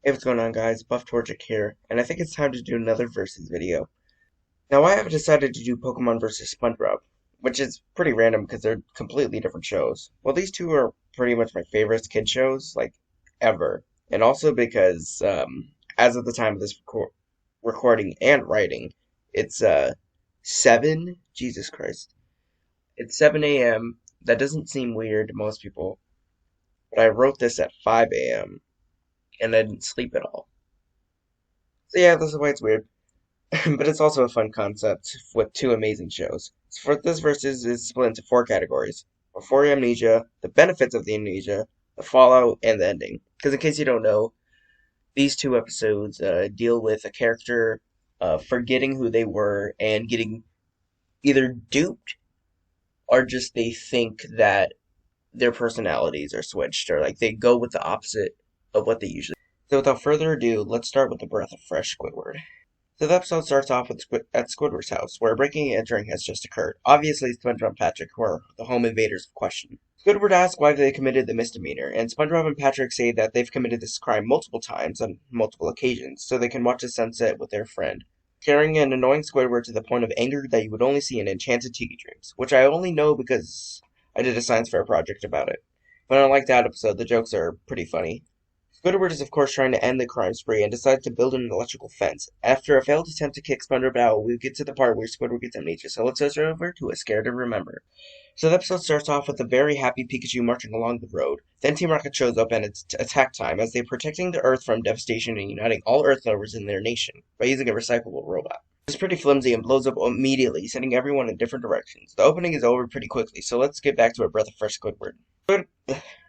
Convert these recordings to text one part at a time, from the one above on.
Hey, what's going on, guys? Buff Torchic here, and I think it's time to do another versus video. Now, I have decided to do Pokemon versus SpongeBob, which is pretty random because they're completely different shows. Well, these two are pretty much my favorite kid shows, like, ever. And also because, as of the time of this recording and writing, it's, 7, Jesus Christ. It's 7 a.m. That doesn't seem weird to most people, but I wrote this at 5 a.m., and I didn't sleep at all. So yeah, this is why it's weird. But it's also a fun concept with two amazing shows. So for this versus is split into four categories: before amnesia, the benefits of the amnesia, the fallout, and the ending. Because in case you don't know, these two episodes deal with a character forgetting who they were and getting either duped or just they think that their personalities are switched or like they go with the opposite of what they usually. So without further ado, let's start with the breath of fresh Squidward. So the episode starts off with at Squidward's house, where a breaking and entering has just occurred. Obviously, SpongeBob and Patrick were the home invaders of question. Squidward asks why they committed the misdemeanor, and SpongeBob and Patrick say that they've committed this crime multiple times on multiple occasions, so they can watch the sunset with their friend, scaring and annoying Squidward to the point of anger that you would only see in Enchanted Tiki Dreams, which I only know because I did a science fair project about it. But unlike that episode, the jokes are pretty funny. Squidward is of course trying to end the crime spree and decides to build an electrical fence. After a failed attempt to kick SpongeBob out, we get to the part where Squidward gets amnesia, so let's switch over to A Scared to Remember. So the episode starts off with a very happy Pikachu marching along the road. Then Team Rocket shows up and it's attack time as they're protecting the Earth from devastation and uniting all Earth lovers in their nation by using a recyclable robot. It's pretty flimsy and blows up immediately, sending everyone in different directions. The opening is over pretty quickly, so let's get back to a breath of fresh Squidward.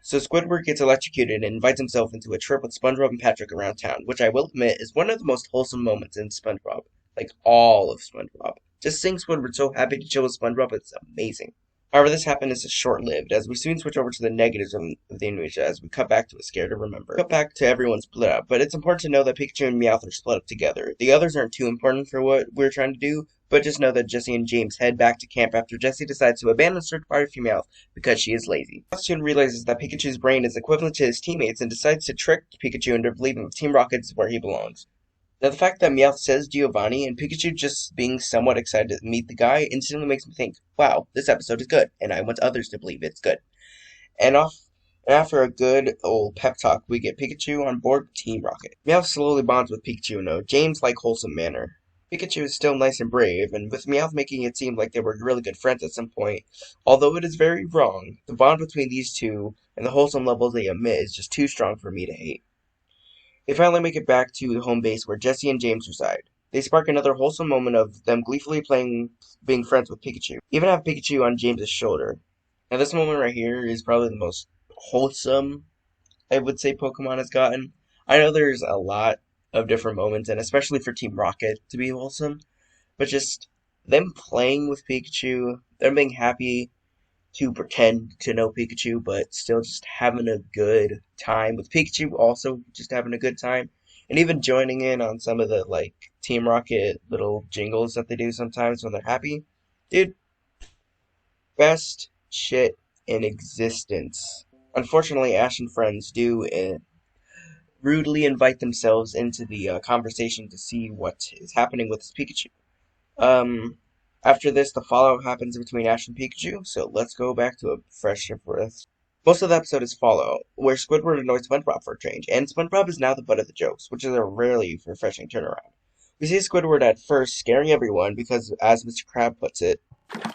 So Squidward gets electrocuted and invites himself into a trip with SpongeBob and Patrick around town, which I will admit is one of the most wholesome moments in SpongeBob. Like all of SpongeBob. Just seeing Squidward so happy to chill with SpongeBob is amazing. However, this happiness is short-lived, as we soon switch over to the negatives of the amnesia as we cut back to A Scared to Remember. Cut back to everyone split up, but it's important to know that Pikachu and Meowth are split up together. The others aren't too important for what we're trying to do, but just know that Jessie and James head back to camp after Jessie decides to abandon search party for Meowth because she is lazy. Meowth soon realizes that Pikachu's brain is equivalent to his teammates and decides to trick Pikachu into believing that Team Rocket is where he belongs. Now, the fact that Meowth says Giovanni and Pikachu just being somewhat excited to meet the guy instantly makes me think, wow, this episode is good, and I want others to believe it's good. And after a good old pep talk, we get Pikachu on board with Team Rocket. Meowth slowly bonds with Pikachu in a James-like wholesome manner. Pikachu is still nice and brave, and with Meowth making it seem like they were really good friends at some point, although it is very wrong, the bond between these two and the wholesome levels they emit is just too strong for me to hate. They finally make it back to home base where Jessie and James reside. They spark another wholesome moment of them gleefully playing being friends with Pikachu. Even have Pikachu on James's shoulder. Now this moment right here is probably the most wholesome I would say Pokemon has gotten. I know there's a lot of different moments, and especially for Team Rocket to be wholesome, but just them playing with Pikachu, them being happy to pretend to know Pikachu, but still just having a good time with Pikachu, also just having a good time, and even joining in on some of the like Team Rocket little jingles that they do sometimes when they're happy. Dude, best shit in existence. Unfortunately, Ash and friends do rudely invite themselves into the conversation to see what is happening with this Pikachu. Um, After this, the fallout happens between Ash and Pikachu, so let's go back to a fresh breath. Most of the episode is Fallout, where Squidward annoys SpongeBob for a change, and SpongeBob is now the butt of the jokes, which is a really refreshing turnaround. We see Squidward at first scaring everyone because, as Mr. Crab puts it,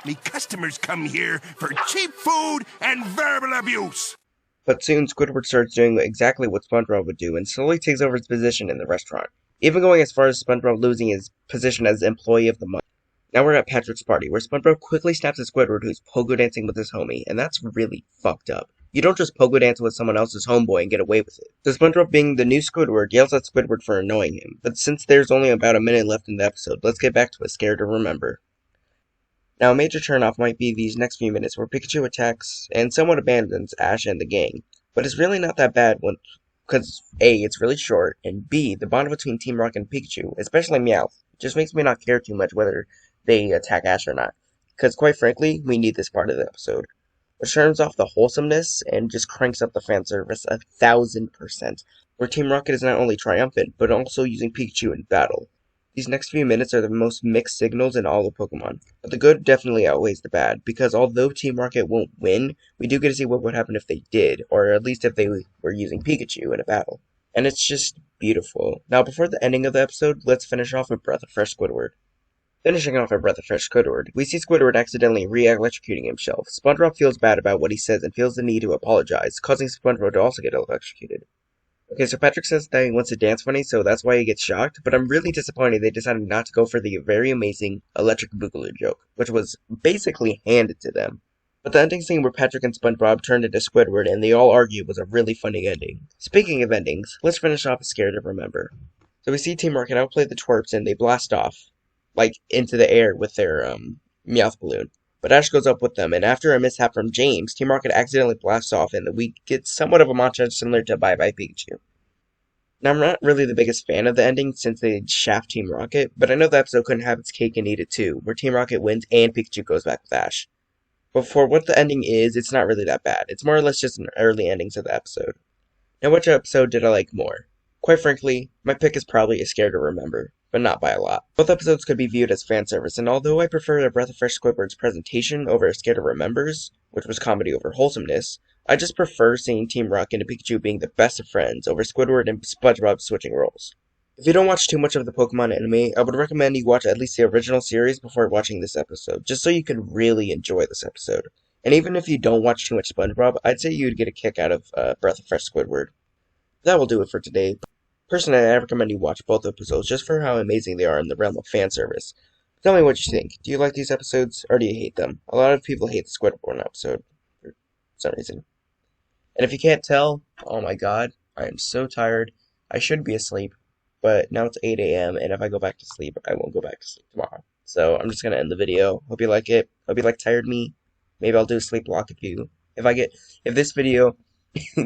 me customers come here for cheap food and verbal abuse. But soon Squidward starts doing exactly what SpongeBob would do and slowly takes over his position in the restaurant, even going as far as SpongeBob losing his position as Employee of the Month. Now we're at Patrick's party, where SpongeBob quickly snaps at Squidward, who's pogo dancing with his homie, and that's really fucked up. You don't just pogo dance with someone else's homeboy and get away with it. So SpongeBob, being the new Squidward, yells at Squidward for annoying him, but since there's only about a minute left in the episode, let's get back to A Scared to Remember. Now a major turnoff might be these next few minutes where Pikachu attacks and somewhat abandons Ash and the gang, but it's really not that bad because A, it's really short, and B, the bond between Team Rocket and Pikachu, especially Meowth, just makes me not care too much whether they attack Ash or not. Because quite frankly, we need this part of the episode. which turns off the wholesomeness and just cranks up the fan service 1,000%, where Team Rocket is not only triumphant, but also using Pikachu in battle. These next few minutes are the most mixed signals in all of Pokemon, but the good definitely outweighs the bad, because although Team Rocket won't win, we do get to see what would happen if they did, or at least if they were using Pikachu in a battle. And it's just beautiful. Now, before the ending of the episode, let's finish off with Breath of Fresh Squidward. Finishing off a Breath of Fresh Squidward, we see Squidward accidentally re-electrocuting himself. SpongeBob feels bad about what he says and feels the need to apologize, causing SpongeBob to also get electrocuted. Okay, so Patrick says that he wants to dance funny, so that's why he gets shocked, but I'm really disappointed they decided not to go for the very amazing electric boogaloo joke, which was basically handed to them. But the ending scene where Patrick and SpongeBob turned into Squidward and they all argue was a really funny ending. Speaking of endings, let's finish off with Scared to Remember. So we see Team Rocket outplay the twerps and they blast off, like, into the air with their, Meowth balloon. But Ash goes up with them, and after a mishap from James, Team Rocket accidentally blasts off, and we get somewhat of a montage similar to Bye Bye Pikachu. Now, I'm not really the biggest fan of the ending since they shaft Team Rocket, but I know the episode couldn't have its cake and eat it too, where Team Rocket wins and Pikachu goes back with Ash. But for what the ending is, it's not really that bad. It's more or less just an early ending to the episode. Now, which episode did I like more? Quite frankly, my pick is probably A Scared to Remember, but not by a lot. Both episodes could be viewed as fan service, and although I prefer A Breath of Fresh Squidward's presentation over A Scared to Remembers, which was comedy over wholesomeness, I just prefer seeing Team Rocket and Pikachu being the best of friends over Squidward and SpongeBob switching roles. If you don't watch too much of the Pokemon anime, I would recommend you watch at least the original series before watching this episode, just so you can really enjoy this episode. And even if you don't watch too much SpongeBob, I'd say you'd get a kick out of Breath of Fresh Squidward. That will do it for today. Personally, I recommend you watch both episodes just for how amazing they are in the realm of fan service. Tell me what you think. Do you like these episodes, or do you hate them? A lot of people hate the Squidward episode, for some reason. And if you can't tell, oh my god, I am so tired. I should be asleep, but now it's 8 a.m., and if I go back to sleep, I won't go back to sleep tomorrow. So I'm just gonna end the video. Hope you like it. Hope you like Tired Me. Maybe I'll do a sleep walk if this video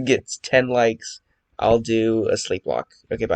gets 10 likes, I'll do a sleep walk. Okay, bye.